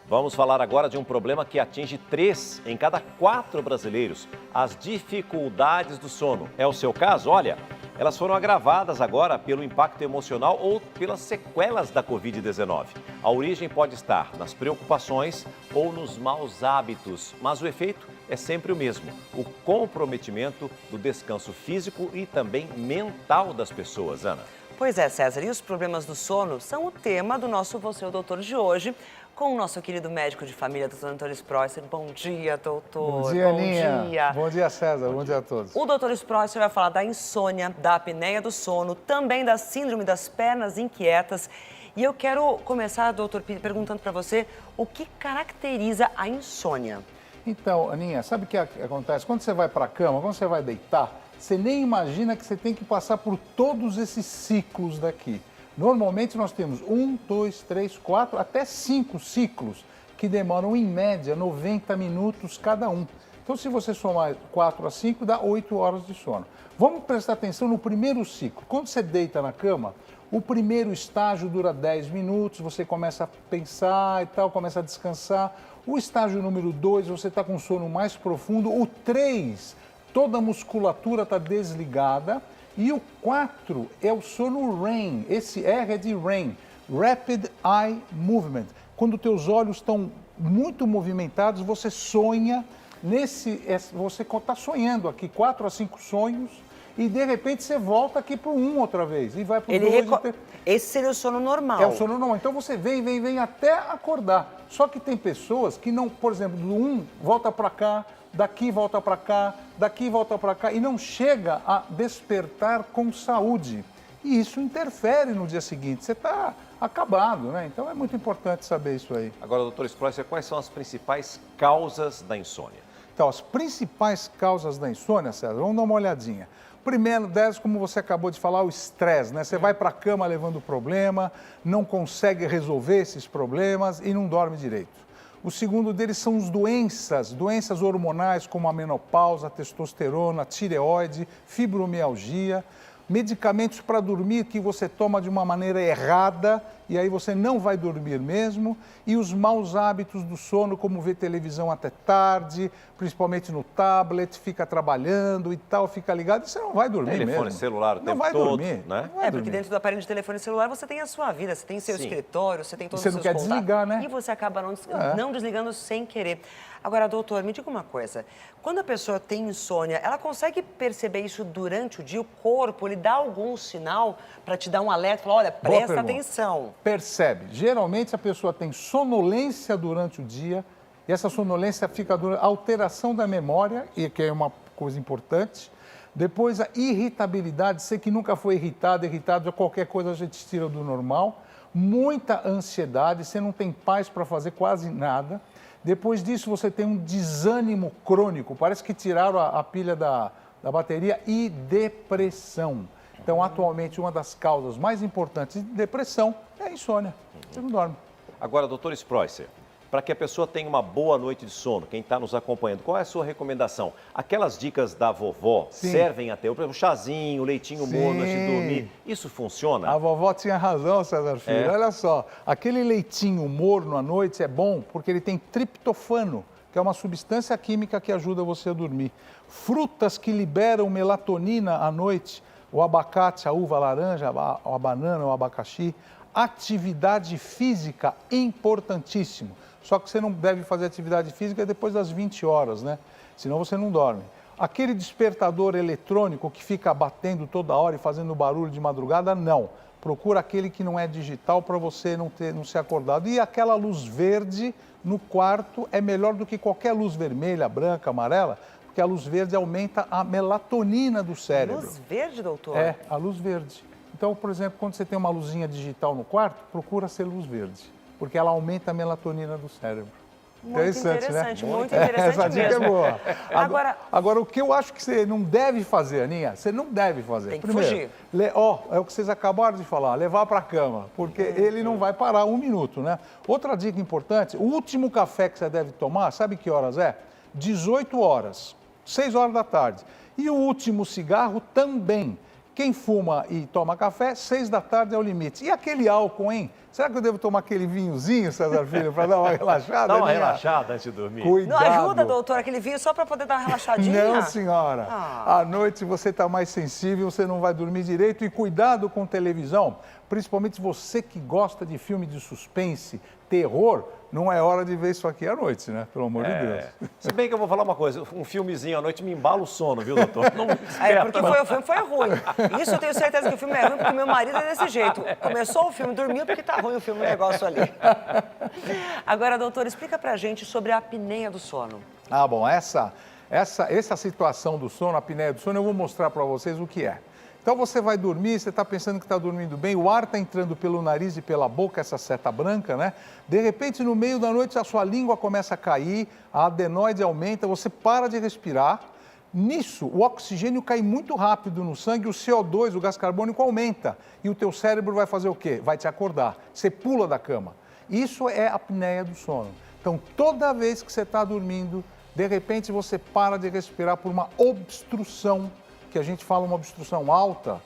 Vamos falar agora de um problema que atinge 3 em cada 4 brasileiros: as dificuldades do sono. É o seu caso? Olha, elas foram agravadas agora pelo impacto emocional ou pelas sequelas da Covid-19. A origem pode estar nas preocupações ou nos maus hábitos, mas o efeito é sempre o mesmo: o comprometimento do descanso físico e também mental das pessoas, Ana. Pois é, César, e os problemas do sono são o tema do nosso Você, o Doutor de hoje, com o nosso querido médico de família, doutor Antônio Spreuser. Bom dia, doutor. Bom dia, Aninha. Bom dia, César. Bom dia a todos. O doutor Spreuser vai falar da insônia, da apneia do sono, também da síndrome das pernas inquietas. E eu quero começar, doutor, perguntando para você o que caracteriza a insônia. Então, Aninha, sabe o que acontece? Quando você vai para a cama, quando você vai deitar, você nem imagina que você tem que passar por todos esses ciclos daqui. Normalmente nós temos 1, 2, 3, 4, até 5 ciclos que demoram em média 90 minutos cada um. Então, se você somar 4 a 5, dá 8 horas de sono. Vamos prestar atenção no primeiro ciclo. Quando você deita na cama, o primeiro estágio dura 10 minutos, você começa a pensar e tal, começa a descansar. O estágio número 2, você está com sono mais profundo. O 3, toda a musculatura está desligada. E o 4 é o sono REM. Esse R é de REM, Rapid Eye Movement. Quando teus olhos estão muito movimentados, você sonha você está sonhando aqui 4 a 5 sonhos e de repente você volta aqui para o 1 outra vez e vai para o 2. Esse seria o sono normal. É o sono normal. Então você vem até acordar. Só que tem pessoas que não, por exemplo, do 1 volta para cá, daqui volta para cá, daqui volta para cá e não chega a despertar com saúde. E isso interfere no dia seguinte. Você está acabado, né? Então é muito importante saber isso aí. Agora, doutor Spreuser, quais são as principais causas da insônia? Então, as principais causas da insônia, César, vamos dar uma olhadinha. Primeiro delas, como você acabou de falar, o estresse, né? Você vai para a cama levando problema, não consegue resolver esses problemas e não dorme direito. O segundo deles são as doenças hormonais como a menopausa, a testosterona, a tireoide, fibromialgia, medicamentos para dormir que você toma de uma maneira errada e aí você não vai dormir mesmo, e os maus hábitos do sono, como ver televisão até tarde, principalmente no tablet, fica trabalhando e tal, fica ligado, e você não vai dormir mesmo. Telefone celular o tempo todo, né? Não vai dormir. Porque dentro do aparelho de telefone celular você tem a sua vida, você tem seu escritório, você tem todos os seus contatos. Você não quer desligar, né? E você acaba não desligando sem querer. Agora, doutor, me diga uma coisa. Quando a pessoa tem insônia, ela consegue perceber isso durante o dia? O corpo, ele dá algum sinal para te dar um alerta? Falar, olha, presta atenção. Percebe. Geralmente a pessoa tem sonolência durante o dia e essa sonolência fica durante alteração da memória, e que é uma coisa importante. Depois a irritabilidade, você que nunca foi irritado, qualquer coisa a gente tira do normal. Muita ansiedade, você não tem paz para fazer quase nada. Depois disso, você tem um desânimo crônico, parece que tiraram a pilha da bateria, e depressão. Então, atualmente, uma das causas mais importantes de depressão é a insônia. Você não dorme. Agora, doutor Spreuser, para que a pessoa tenha uma boa noite de sono, quem está nos acompanhando, qual é a sua recomendação? Aquelas dicas da vovó servem até, por exemplo, o chazinho, o leitinho morno antes de dormir, isso funciona? A vovó tinha razão, César Filho. Olha só, aquele leitinho morno à noite é bom porque ele tem triptofano, que é uma substância química que ajuda você a dormir. Frutas que liberam melatonina à noite, o abacate, a uva laranja, a banana, o abacaxi. Atividade física, importantíssimo. Só que você não deve fazer atividade física depois das 20 horas, né? Senão você não dorme. Aquele despertador eletrônico que fica batendo toda hora e fazendo barulho de madrugada, não. Procura aquele que não é digital para você não ser acordado. E aquela luz verde no quarto é melhor do que qualquer luz vermelha, branca, amarela, porque a luz verde aumenta a melatonina do cérebro. Luz verde, doutor? É, a luz verde. Então, por exemplo, quando você tem uma luzinha digital no quarto, procura ser luz verde, porque ela aumenta a melatonina do cérebro. Muito interessante, né? Muito interessante essa dica mesmo. é boa. Agora, o que eu acho que você não deve fazer, Aninha, você não deve fazer. Tem que Primeiro, fugir. É o que vocês acabaram de falar, levar para a cama, porque ele não vai parar 1 minuto, né? Outra dica importante, o último café que você deve tomar, sabe que horas é? 18 horas, 6 horas da tarde. E o último cigarro também. Quem fuma e toma café, 6 da tarde é o limite. E aquele álcool, hein? Será que eu devo tomar aquele vinhozinho, César Filho, para dar uma relaxada? Dá uma relaxada antes de dormir. Cuidado. Não ajuda, doutor, aquele vinho só para poder dar uma relaxadinha? Não, senhora. À noite você está mais sensível, você não vai dormir direito. E cuidado com televisão, principalmente você que gosta de filme de suspense, terror, não é hora de ver isso aqui à noite, né? Pelo amor de Deus. Se bem que eu vou falar uma coisa, um filmezinho à noite me embala o sono, viu, doutor? Não me Porque o filme foi ruim. Isso eu tenho certeza que o filme é ruim, porque meu marido é desse jeito. Começou o filme, dormiu porque tá ruim o filme, o negócio ali. Agora, doutor, explica pra gente sobre a apneia do sono. Ah, bom, essa situação do sono, a apneia do sono, eu vou mostrar para vocês o que é. Então você vai dormir, você está pensando que está dormindo bem, o ar está entrando pelo nariz e pela boca, essa seta branca, né? De repente, no meio da noite, a sua língua começa a cair, a adenoide aumenta, você para de respirar. Nisso, o oxigênio cai muito rápido no sangue, o CO2, o gás carbônico, aumenta. E o teu cérebro vai fazer o quê? Vai te acordar. Você pula da cama. Isso é a apneia do sono. Então, toda vez que você está dormindo, de repente você para de respirar por uma obstrução, que a gente fala uma obstrução alta,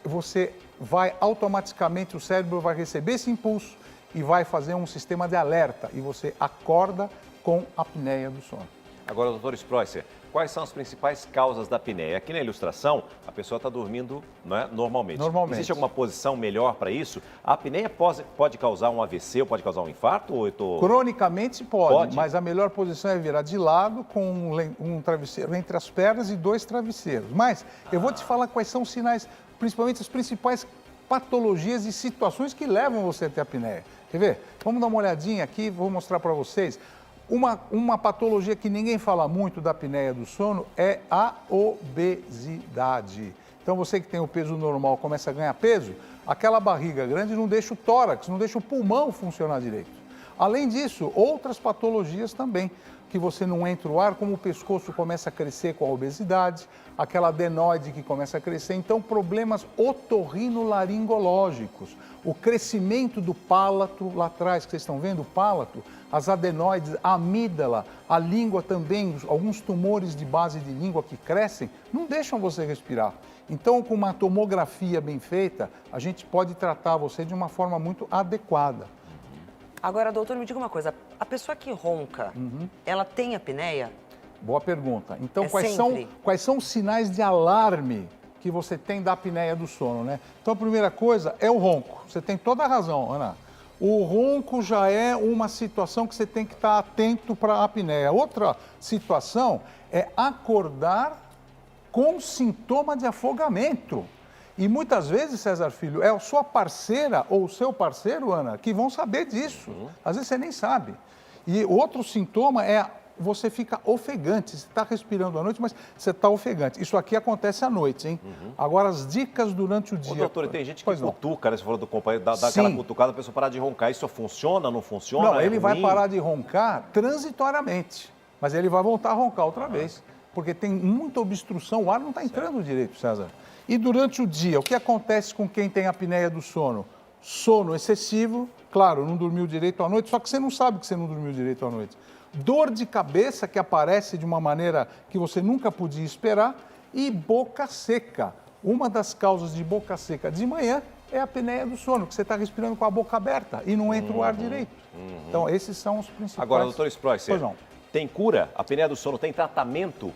você vai automaticamente, o cérebro vai receber esse impulso e vai fazer um sistema de alerta e você acorda com a apneia do sono. Agora, doutor Spreusser, quais são as principais causas da apneia? Aqui na ilustração, a pessoa está dormindo, não é, normalmente. Normalmente. Existe alguma posição melhor para isso? A apneia pode causar um AVC ou pode causar um infarto? Ou eu tô... Cronicamente pode, mas a melhor posição é virar de lado com um travesseiro entre as pernas e 2 travesseiros. Mas eu vou te falar quais são os sinais, principalmente as principais patologias e situações que levam você a ter apneia. Quer ver? Vamos dar uma olhadinha aqui, vou mostrar para vocês. Uma patologia que ninguém fala muito da apneia do sono é a obesidade. Então, você que tem o peso normal começa a ganhar peso, aquela barriga grande não deixa o tórax, não deixa o pulmão funcionar direito. Além disso, outras patologias também, que você não entra o ar, como o pescoço começa a crescer com a obesidade, aquela adenoide que começa a crescer. Então, problemas otorrinolaringológicos, o crescimento do palato lá atrás, que vocês estão vendo, o palato, as adenoides, a amígdala, a língua também, alguns tumores de base de língua que crescem, não deixam você respirar. Então, com uma tomografia bem feita, a gente pode tratar você de uma forma muito adequada. Agora, doutor, me diga uma coisa. A pessoa que ronca, ela tem apneia? Boa pergunta. Então, É quais são os sinais de alarme que você tem da apneia do sono, né? Então, a primeira coisa é o ronco. Você tem toda a razão, Ana. O ronco já é uma situação que você tem que estar atento para a apneia. Outra situação é acordar com sintoma de afogamento. E muitas vezes, César Filho, é a sua parceira ou o seu parceiro, Ana, que vão saber disso. Às vezes você nem sabe. E outro sintoma é você fica ofegante. Você está respirando à noite, mas você está ofegante. Isso aqui acontece à noite, hein? Agora, as dicas durante o dia. Ô, doutor, tem gente que cutuca, né? Você falou do companheiro, dá aquela cutucada, a pessoa parar de roncar. Isso funciona, não funciona? Não, ele vai parar de roncar transitoriamente, mas ele vai voltar a roncar outra vez. Porque tem muita obstrução, o ar não está entrando direito, César. E durante o dia, o que acontece com quem tem apneia do sono? Sono excessivo, claro, não dormiu direito à noite, só que você não sabe que você não dormiu direito à noite. Dor de cabeça que aparece de uma maneira que você nunca podia esperar e boca seca. Uma das causas de boca seca de manhã é a apneia do sono, que você está respirando com a boca aberta e não entra o ar direito. Então, esses são os principais. Agora, doutor Spreusser, tem cura? A apneia do sono tem tratamento?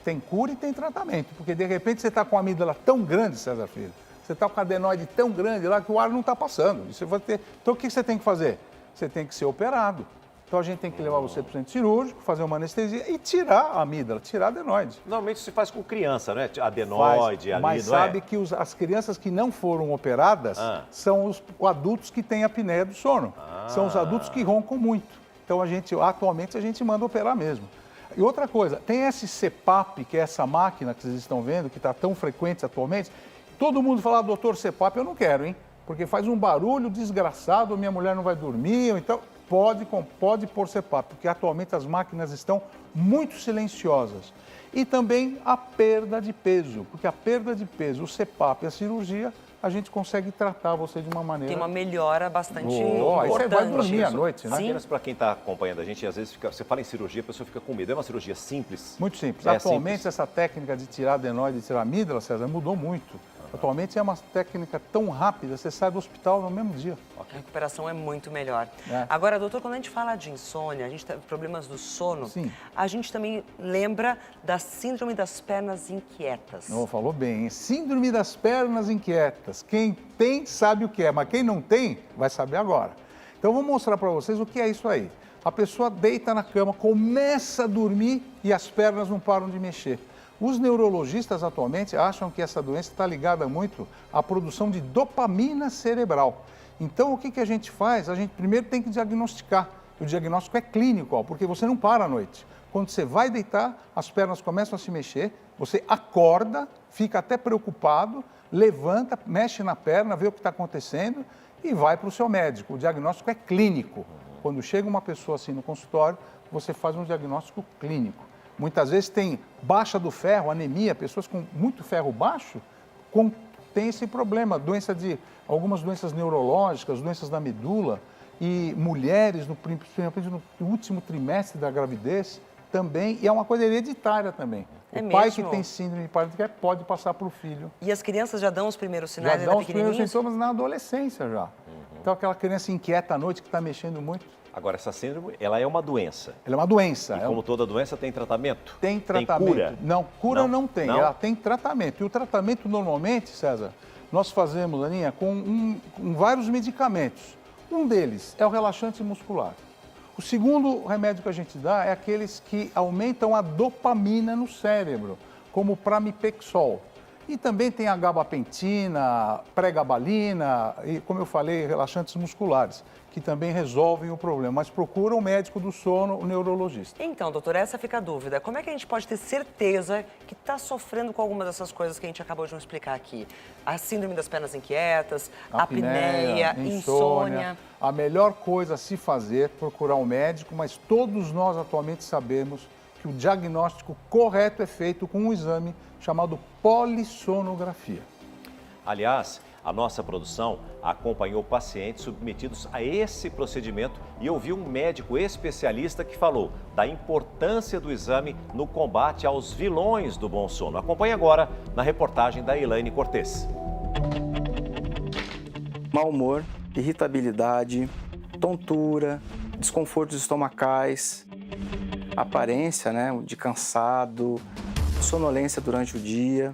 Tem cura e tem tratamento, porque de repente você está com a amígdala tão grande, César Filho, você está com a adenoide tão grande lá que o ar não está passando. E você vai ter... Então o que você tem que fazer? Você tem que ser operado. Então a gente tem que levar você para o centro cirúrgico, fazer uma anestesia e tirar a amígdala, tirar a adenoide. Normalmente se faz com criança, né? Adenoide, ali, mas sabe que as crianças que não foram operadas são os adultos que têm apneia do sono. São os adultos que roncam muito. Então atualmente a gente manda operar mesmo. E outra coisa, tem esse CPAP, que é essa máquina que vocês estão vendo, que está tão frequente atualmente. Todo mundo fala, doutor, CPAP eu não quero, hein? Porque faz um barulho desgraçado, minha mulher não vai dormir, então pode pôr CPAP, porque atualmente as máquinas estão muito silenciosas. E também a perda de peso, porque a perda de peso, o CPAP e a cirurgia, a gente consegue tratar você de uma maneira... Tem uma melhora bastante Aí importante. você vai dormir à noite, né? Apenas para quem está acompanhando a gente, às vezes você fala em cirurgia, a pessoa fica com medo. É uma cirurgia simples? Muito simples. É Atualmente, simples. essa técnica de tirar adenoide e tirar amígdala, César, mudou muito. Atualmente é uma técnica tão rápida, você sai do hospital no mesmo dia. A recuperação é muito melhor. É. Agora, doutor, quando a gente fala de insônia, a gente tem problemas do sono, Sim. a gente também lembra da síndrome das pernas inquietas. Não, falou bem, hein? Síndrome das pernas inquietas. Quem tem sabe o que é, mas quem não tem vai saber agora. Então, eu vou mostrar para vocês o que é isso aí. A pessoa deita na cama, começa a dormir e as pernas não param de mexer. Os neurologistas atualmente acham que essa doença está ligada muito à produção de dopamina cerebral. Então, o que a gente faz? A gente primeiro tem que diagnosticar. O diagnóstico é clínico, ó, porque você não para à noite. Quando você vai deitar, as pernas começam a se mexer, você acorda, fica até preocupado, levanta, mexe na perna, vê o que está acontecendo e vai para o seu médico. O diagnóstico é clínico. Quando chega uma pessoa assim no consultório, você faz um diagnóstico clínico. Muitas vezes tem baixa do ferro, anemia, pessoas com muito ferro baixo têm esse problema, algumas doenças neurológicas, doenças da medula, e mulheres, principalmente no último trimestre da gravidez, também, e é uma coisa hereditária também. É o pai mesmo? que tem síndrome de Parkinson pode passar para o filho. E as crianças já dão os primeiros sinais, Já dão ainda os primeiros pequenininhos? sintomas na adolescência já. Então aquela criança inquieta à noite que está mexendo muito. Agora, essa síndrome, ela é uma doença. Ela é uma doença. E como toda doença, tem tratamento? Tem tratamento. Tem cura? Não, cura não tem. Não? Ela tem tratamento. E o tratamento, normalmente, César, nós fazemos, Aninha, com vários medicamentos. Um deles é o relaxante muscular. O segundo remédio que a gente dá é aqueles que aumentam a dopamina no cérebro, como o pramipexol. E também tem a gabapentina, pregabalina e, como eu falei, relaxantes musculares, que também resolvem o problema. Mas procura o médico do sono, o neurologista. Então, doutor, essa fica a dúvida. Como é que a gente pode ter certeza que está sofrendo com alguma dessas coisas que a gente acabou de nos explicar aqui? A síndrome das pernas inquietas, a apneia, insônia. A melhor coisa a se fazer é procurar um médico, mas todos nós atualmente sabemos que o diagnóstico correto é feito com um exame chamado polissonografia. Aliás, a nossa produção acompanhou pacientes submetidos a esse procedimento e ouviu um médico especialista que falou da importância do exame no combate aos vilões do bom sono. Acompanhe agora na reportagem da Elaine Cortez. Mau humor, irritabilidade, tontura, desconfortos estomacais, aparência, de cansado, sonolência durante o dia.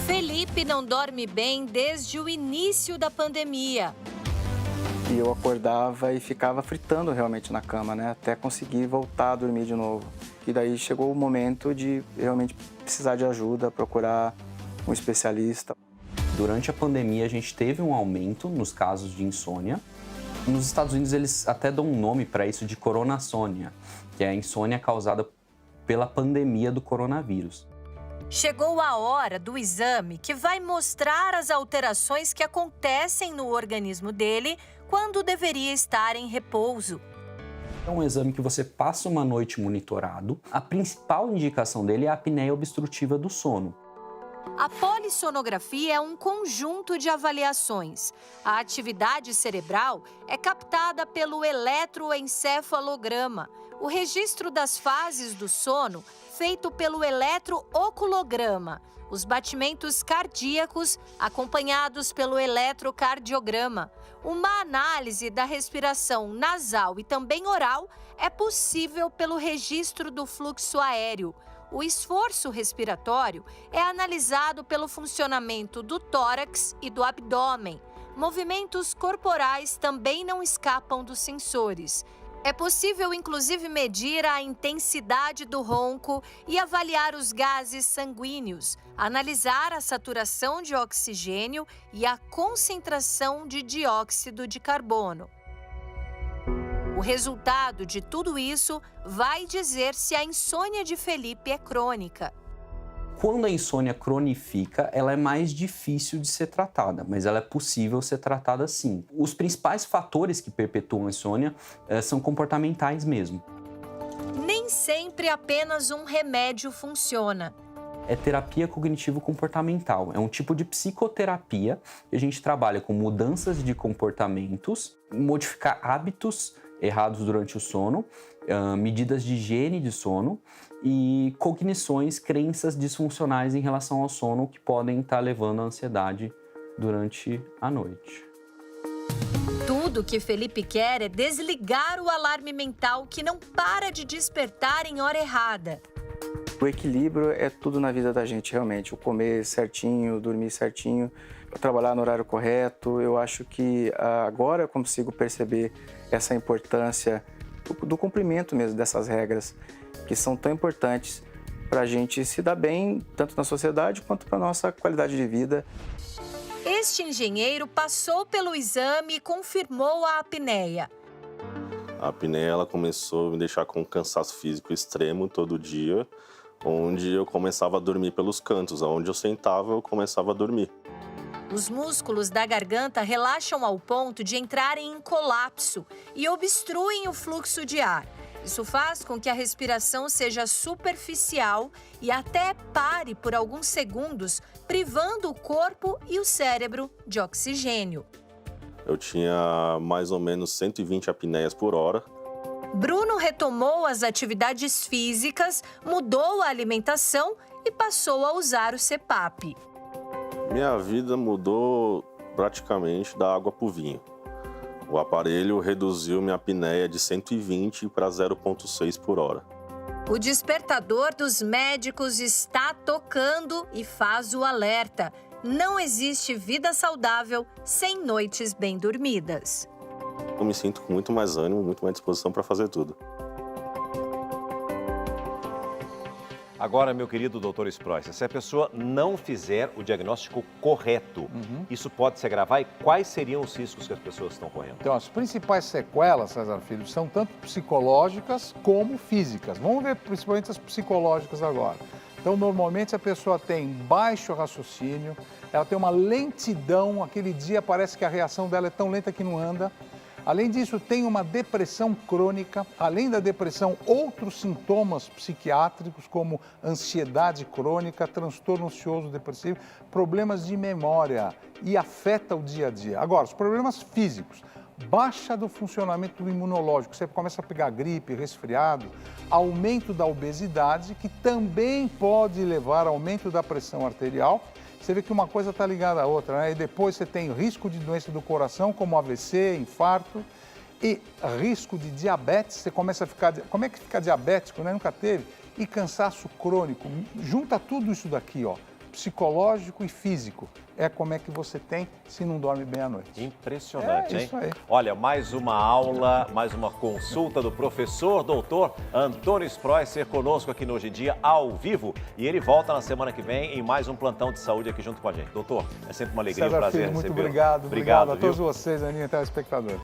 Felipe não dorme bem desde o início da pandemia. E eu acordava e ficava fritando realmente na cama, até conseguir voltar a dormir de novo. E daí chegou o momento de realmente precisar de ajuda, procurar um especialista. Durante a pandemia, a gente teve um aumento nos casos de insônia. Nos Estados Unidos, eles até dão um nome para isso de coronassônia, que é a insônia causada pela pandemia do coronavírus. Chegou a hora do exame que vai mostrar as alterações que acontecem no organismo dele quando deveria estar em repouso. É um exame que você passa uma noite monitorado. A principal indicação dele é a apneia obstrutiva do sono. A polissonografia é um conjunto de avaliações. A atividade cerebral é captada pelo eletroencefalograma, o registro das fases do sono feito pelo eletrooculograma, os batimentos cardíacos acompanhados pelo eletrocardiograma. Uma análise da respiração nasal e também oral é possível pelo registro do fluxo aéreo. O esforço respiratório é analisado pelo funcionamento do tórax e do abdômen. Movimentos corporais também não escapam dos sensores. É possível, inclusive, medir a intensidade do ronco e avaliar os gases sanguíneos, analisar a saturação de oxigênio e a concentração de dióxido de carbono. O resultado de tudo isso vai dizer se a insônia de Felipe é crônica. Quando a insônia cronifica, ela é mais difícil de ser tratada, mas ela é possível ser tratada sim. Os principais fatores que perpetuam a insônia são comportamentais mesmo. Nem sempre apenas um remédio funciona. É terapia cognitivo-comportamental. É um tipo de psicoterapia que a gente trabalha com mudanças de comportamentos, modificar hábitos errados durante o sono, medidas de higiene de sono e cognições, crenças disfuncionais em relação ao sono que podem estar levando à ansiedade durante a noite. Tudo que Felipe quer é desligar o alarme mental que não para de despertar em hora errada. O equilíbrio é tudo na vida da gente, realmente. O comer certinho, dormir certinho, trabalhar no horário correto. Eu acho que agora eu consigo perceber essa importância do cumprimento mesmo dessas regras, que são tão importantes para a gente se dar bem, tanto na sociedade quanto para a nossa qualidade de vida. Este engenheiro passou pelo exame e confirmou a apneia. A apneia ela começou a me deixar com um cansaço físico extremo todo dia, onde eu começava a dormir pelos cantos. Aonde eu sentava, eu começava a dormir. Os músculos da garganta relaxam ao ponto de entrarem em colapso e obstruem o fluxo de ar. Isso faz com que a respiração seja superficial e até pare por alguns segundos, privando o corpo e o cérebro de oxigênio. Eu tinha mais ou menos 120 apneias por hora. Bruno retomou as atividades físicas, mudou a alimentação e passou a usar o CPAP. Minha vida mudou praticamente da água para o vinho. O aparelho reduziu minha apneia de 120 para 0,6 por hora. O despertador dos médicos está tocando e faz o alerta. Não existe vida saudável sem noites bem dormidas. Eu me sinto com muito mais ânimo, muito mais disposição para fazer tudo. Agora, meu querido doutor Sprois, se a pessoa não fizer o diagnóstico correto, isso pode se agravar? E quais seriam os riscos que as pessoas estão correndo? Então, as principais sequelas, César Filho, são tanto psicológicas como físicas. Vamos ver principalmente as psicológicas agora. Então, normalmente a pessoa tem baixo raciocínio, ela tem uma lentidão, aquele dia parece que a reação dela é tão lenta que não anda. Além disso, tem uma depressão crônica, além da depressão, outros sintomas psiquiátricos, como ansiedade crônica, transtorno ansioso depressivo, problemas de memória e afeta o dia a dia. Agora, os problemas físicos, baixa do funcionamento do imunológico, você começa a pegar gripe, resfriado, aumento da obesidade, que também pode levar ao aumento da pressão arterial. Você vê que uma coisa está ligada à outra, né? E depois você tem risco de doença do coração, como AVC, infarto, e risco de diabetes. Você começa a ficar... Como é que fica diabético, né? Nunca teve. E cansaço crônico. Junta tudo isso daqui, ó. Psicológico e físico. É como é que você tem se não dorme bem à noite. Impressionante, hein? Isso aí. Olha, mais uma aula, mais uma consulta do professor doutor Antônio Sprois ser conosco aqui no Hoje em Dia, ao vivo. E ele volta na semana que vem em mais um plantão de saúde aqui junto com a gente. Doutor, é sempre uma alegria, um César prazer Filho, muito recebê-lo. obrigado. Obrigado a viu? todos vocês, Aninha, e telespectadores.